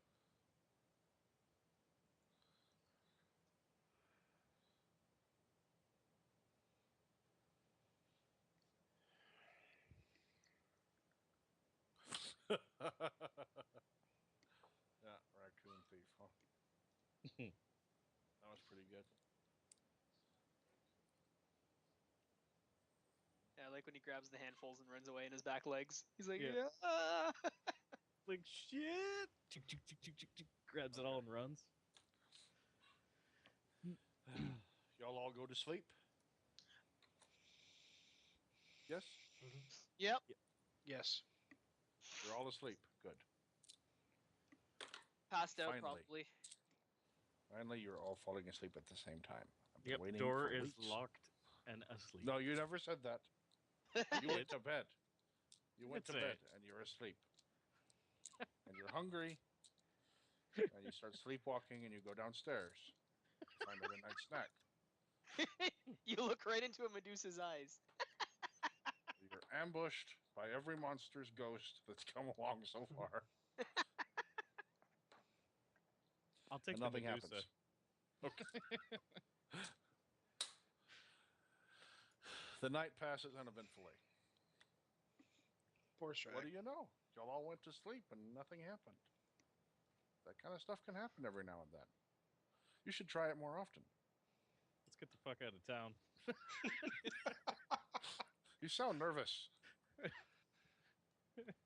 S2: Yeah, raccoon thief, huh? That was pretty good.
S1: Yeah, I like when he grabs the handfuls and runs away in his back legs. He's like,
S3: Yeah.
S1: yeah.
S3: Like shit. Chick, chick, chick, chick, chick, chick. Grabs it all and runs.
S2: Y'all all go to sleep? Yes?
S1: Yep.
S5: Yes.
S2: You're all asleep. Good.
S1: Passed out,
S2: Finally.
S1: probably.
S2: Finally, you're all falling asleep at the same time. I've been
S3: Yep.
S2: waiting
S3: Door
S2: for
S3: is
S2: weeks.
S3: locked and asleep.
S2: No, you never said that. You went to bed. You went to
S3: That's
S2: bed
S3: it.
S2: and you're asleep. And you're hungry. And you start sleepwalking and you go downstairs. Find out a nice snack.
S1: You look right into a Medusa's eyes.
S2: You're ambushed by every monster's ghost that's come along so far.
S3: I'll take
S2: And
S3: the
S2: nothing
S3: Medusa.
S2: happens. Okay. The night passes uneventfully.
S5: Poor Sragg.
S2: What do you know? Y'all all went to sleep and nothing happened. That kind of stuff can happen every now and then. You should try it more often.
S3: Let's get the fuck out of town.
S2: You sound nervous.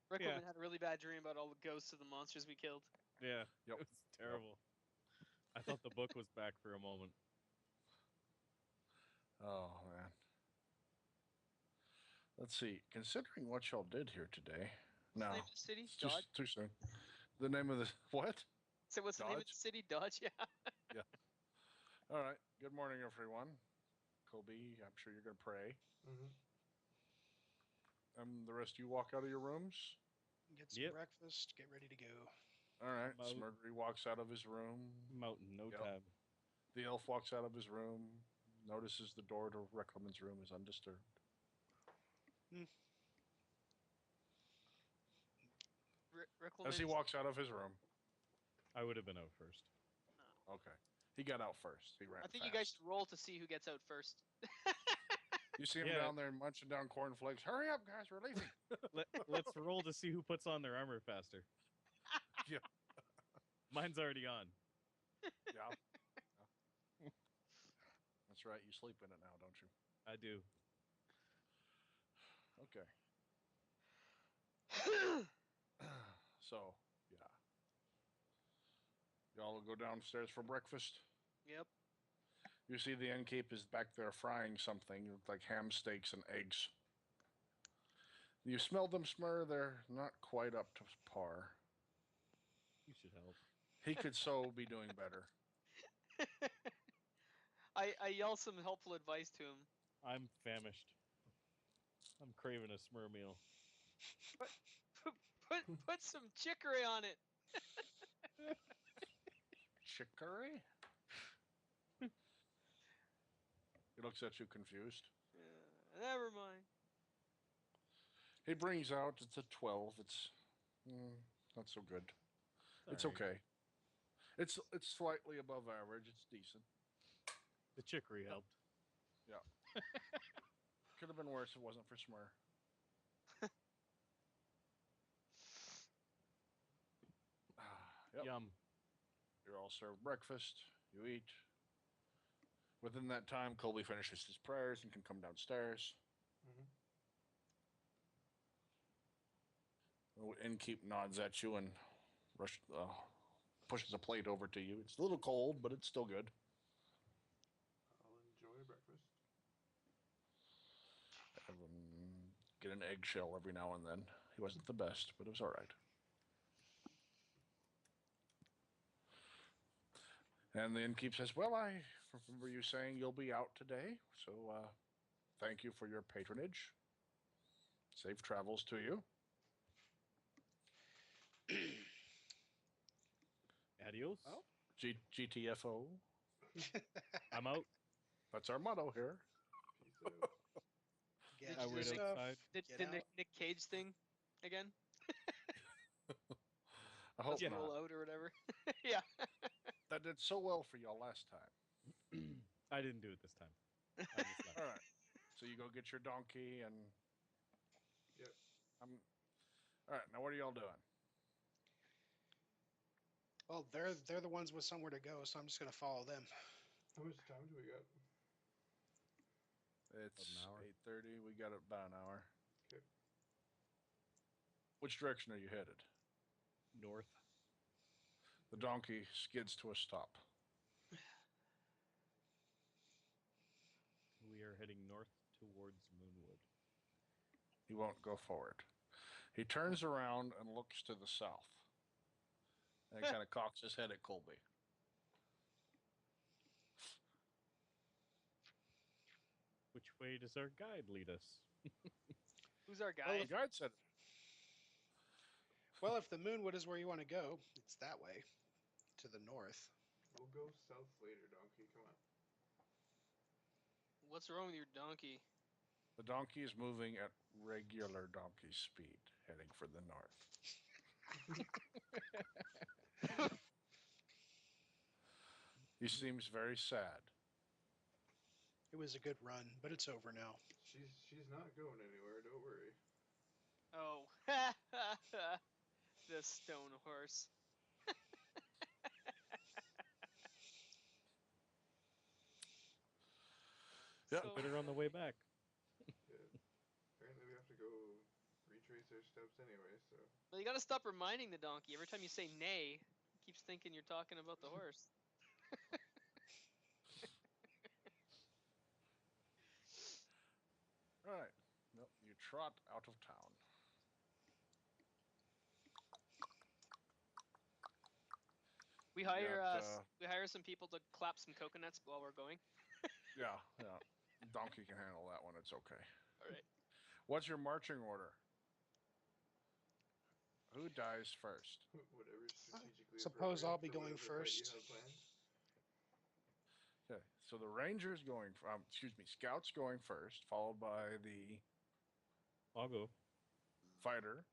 S1: Riclamin
S3: Yeah.
S1: had a really bad dream about all the ghosts of the monsters we killed.
S3: Yeah.
S2: Yep.
S3: It was terrible. I thought the book was back for a moment.
S2: Oh, man. Let's see. Considering what y'all did here today.
S1: What's the
S2: No.
S1: name of the city?
S2: It's
S1: Dodge?
S2: just too soon. The name of the... What?
S1: So what's the name of the
S2: Dodge?
S1: city? Dodge, yeah.
S2: All right. Good morning, everyone. Colby, I'm sure you're going to pray.
S4: Mm-hmm.
S2: The rest of you walk out of your rooms.
S5: Get some
S3: Yep.
S5: breakfast. Get ready to go.
S2: All right.
S3: Mo-
S2: Smurrrrh walks out of his room.
S3: I'm out in no
S2: Yep.
S3: time.
S2: The elf walks out of his room. Notices the door to Riclamin's room is undisturbed.
S1: Riclamin.
S2: As he walks out of his room.
S3: I would have been out first.
S2: Okay. He got out first. He ran
S1: I think
S2: fast.
S1: you guys should roll to see who gets out first.
S2: You see him
S3: Yeah.
S2: down there munching down cornflakes. Hurry up, guys. We're leaving.
S3: Let's roll to see who puts on their armor faster.
S2: Yeah.
S3: Mine's already on.
S2: Yeah. Yeah. That's right. You sleep in it now, don't you?
S3: I do.
S2: Okay. So, yeah. Y'all will go downstairs for breakfast.
S1: Yep.
S2: You see the innkeep is back there frying something. It looks like ham steaks and eggs. You smell them, Smurrrrh. They're not quite up to par.
S3: You should help.
S2: He could so be doing better.
S1: I yell some helpful advice to him.
S3: I'm famished. I'm craving a Smurrrrh meal.
S1: Put some chicory on it.
S2: Chicory? He looks at you confused.
S1: Never mind.
S2: He brings out, it's a 12. It's not so good. It's
S3: Alright.
S2: okay. It's slightly above average. It's decent.
S3: The chicory helped.
S2: Yeah. Could have been worse if it wasn't for Smurrrrh. Yep.
S3: Yum.
S2: You're all served breakfast. You eat. Within that time, Colby finishes his prayers and can come downstairs. Innkeep nods at you and pushes a plate over to you. It's a little cold, but it's still good.
S4: I'll enjoy breakfast.
S2: Get an eggshell every now and then. He wasn't the best, but it was all right. And the innkeep says, well, I remember you saying you'll be out today, so thank you for your patronage. Safe travels to you.
S3: Adios.
S5: Oh.
S2: GTFO.
S3: I'm out.
S2: That's our motto here.
S4: Peace out.
S5: Get
S3: I
S5: your
S3: wait
S5: stuff.
S3: outside.
S5: Get
S1: The
S5: out.
S1: Nick Cage thing again?
S2: I hope
S1: Let's roll
S2: not.
S1: out or whatever. Yeah.
S2: That did so well for y'all last time.
S3: I didn't do it this time. I just left.
S2: All right. So you go get your donkey and...
S4: Yep.
S2: All right, now what are y'all doing?
S5: Well, they're the ones with somewhere to go, so I'm just gonna follow them.
S4: How much time do we got?
S2: It's
S3: An hour.
S2: 8:30. We got about an hour.
S4: Okay.
S2: Which direction are you headed?
S3: North.
S2: The donkey skids to a stop.
S3: We are heading north towards Moonwood.
S2: He won't go forward. He turns around and looks to the south. And he kind of cocks his head at Colby.
S3: Which way does our guide lead us?
S1: Who's our
S2: Well,
S1: guy?
S2: the guide said,
S5: Well, if the Moonwood is where you want to go, it's that way, to the north.
S4: We'll go south later, donkey. Come on.
S1: What's wrong with your donkey?
S2: the donkey is moving at regular donkey speed, heading for the north. He seems very sad.
S5: It was a good run, but it's over now.
S4: She's not going anywhere. Don't worry.
S1: Oh. The stone horse.
S2: Yeah.
S1: So,
S3: Better on the way back.
S4: Yeah. Apparently we have to go retrace our steps anyway, so.
S1: well, you gotta stop reminding the donkey. Every time you say nay, he keeps thinking you're talking about the horse.
S2: All right. Nope, you trot out of town.
S1: We hire
S2: got,
S1: we hire some people to clap some coconuts while we're going.
S2: Yeah. Donkey can handle that one. It's okay.
S1: All right.
S2: What's your marching order? Who dies first?
S4: Whatever strategically.
S5: Suppose I'll be
S4: appropriate
S5: going
S4: for whatever fight you
S5: first.
S4: have planned.
S2: Okay, so the Rangers going, Scouts going first, followed by the
S3: I'll go.
S2: Fighter,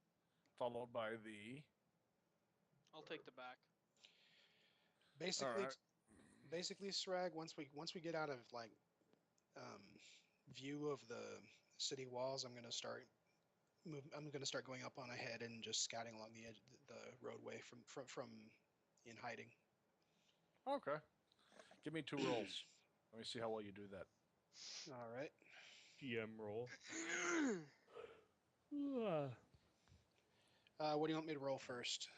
S2: followed by the...
S1: I'll take the back.
S5: Basically,
S2: Alright.
S5: basically, Sragg, once we get out of like view of the city walls, I'm gonna start going up on ahead and just scouting along the edge, the roadway from in hiding.
S2: Okay. Give me 2 rolls. Let me see how well you do that.
S5: All right.
S3: GM roll.
S5: What do you want me to roll first?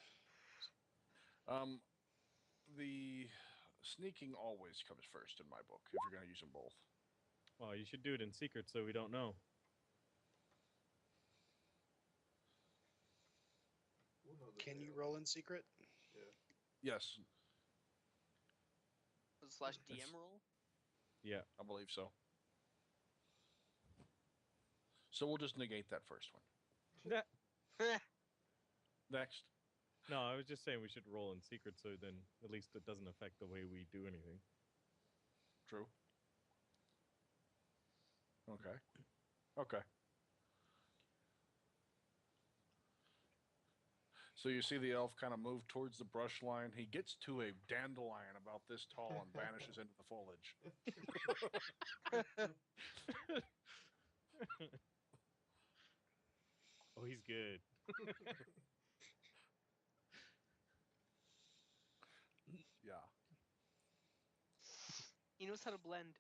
S2: The sneaking always comes first in my book, if you're going to use them both.
S3: Well, you should do it in secret so we don't know.
S4: We'll know the
S5: Can you
S4: tale.
S5: roll in secret?
S4: Yeah.
S2: Yes,
S1: Slash
S2: It's-
S1: DM roll.
S3: Yeah.
S2: I believe so. So we'll just negate that first one. Next.
S3: No, I was just saying we should roll in secret so then at least it doesn't affect the way we do anything.
S2: True. Okay. Okay. So you see the elf kind of move towards the brush line. He gets to a dandelion about this tall and vanishes into the foliage.
S3: Oh, he's good.
S2: Yeah.
S1: He knows how to blend.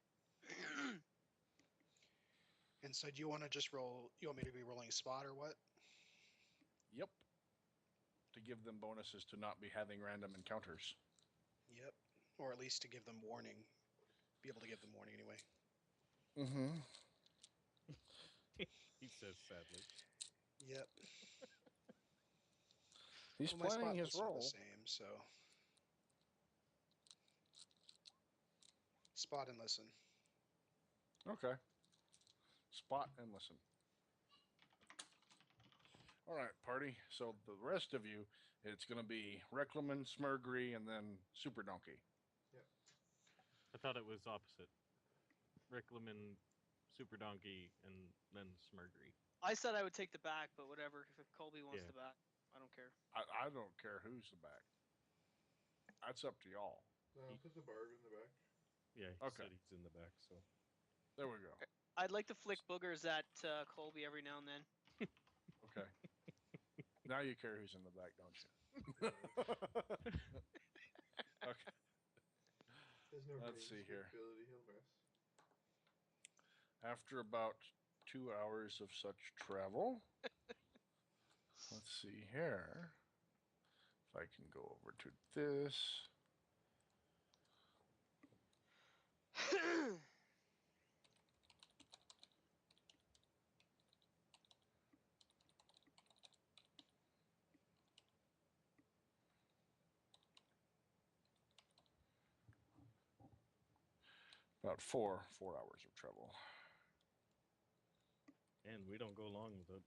S5: And so do you want to just roll, you want me to be rolling spot or what?
S2: Yep. To give them bonuses to not be having random encounters.
S5: Yep. Or at least to give them warning. Be able to give them warning anyway.
S2: Mm-hmm.
S3: He says sadly.
S5: Yep.
S2: He's
S5: Well, my
S2: planning
S5: spot
S2: his
S5: lists are
S2: roll.
S5: the same, so. Spot and listen.
S2: Okay. Spot and listen. All right, party. So the rest of you, it's going to be Riclamin, Smurrrrh, and then Super Donkey.
S4: Yep.
S3: I thought it was opposite. Riclamin, Super Donkey, and then Smurrrrh.
S1: I said I would take the back, but whatever. If Colby wants
S3: Yeah.
S1: the back, I don't care.
S2: I don't care who's the back. That's up to y'all.
S4: No, put the barb in the back.
S3: Yeah, he
S2: Okay.
S3: said he's in the back, so.
S2: There we go.
S1: I'd like to flick boogers at Colby every now and then.
S2: Okay. Now you care who's in the back, don't you? Okay.
S4: There's no
S2: Let's see
S4: range
S2: here.
S4: capability, he'll miss.
S2: After about 2 hours of such travel, let's see here. If I can go over to this. About four hours of travel.
S3: And we don't go long without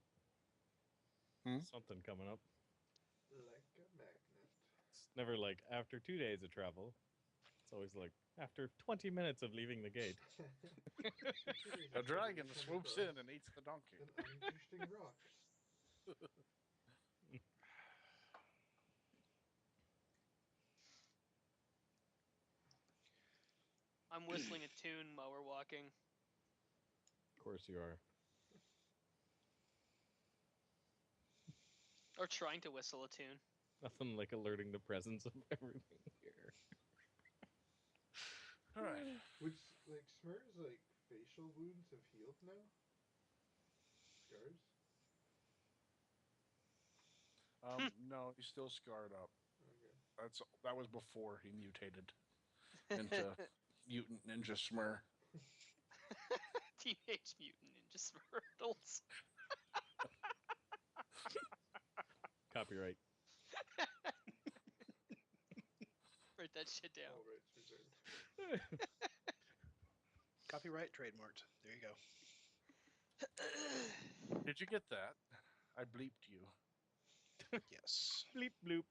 S3: something coming up.
S4: Like a magnet.
S3: It's never like after 2 days of travel. It's always like after 20 minutes of leaving the gate.
S2: A dragon swoops in and eats the donkey.
S4: An uninteresting rock.
S1: I'm whistling a tune while we're walking.
S3: Of course you are.
S1: Or trying to whistle a tune.
S3: Nothing like alerting the presence of everything here.
S2: All right.
S4: Which, like, Smurrrrh's, like, facial wounds have healed now? Scars?
S2: No, he's still scarred up.
S4: Okay.
S2: That was before he mutated into mutant ninja Smurrrrh.
S1: Teenage Mutant Ninja Smurrrrh.
S3: Copyright.
S1: Write that shit down.
S4: All rights reserved.
S5: Copyright trademarked. There you go.
S2: Did you get that? I bleeped you.
S5: Yes.
S3: Bleep bloop.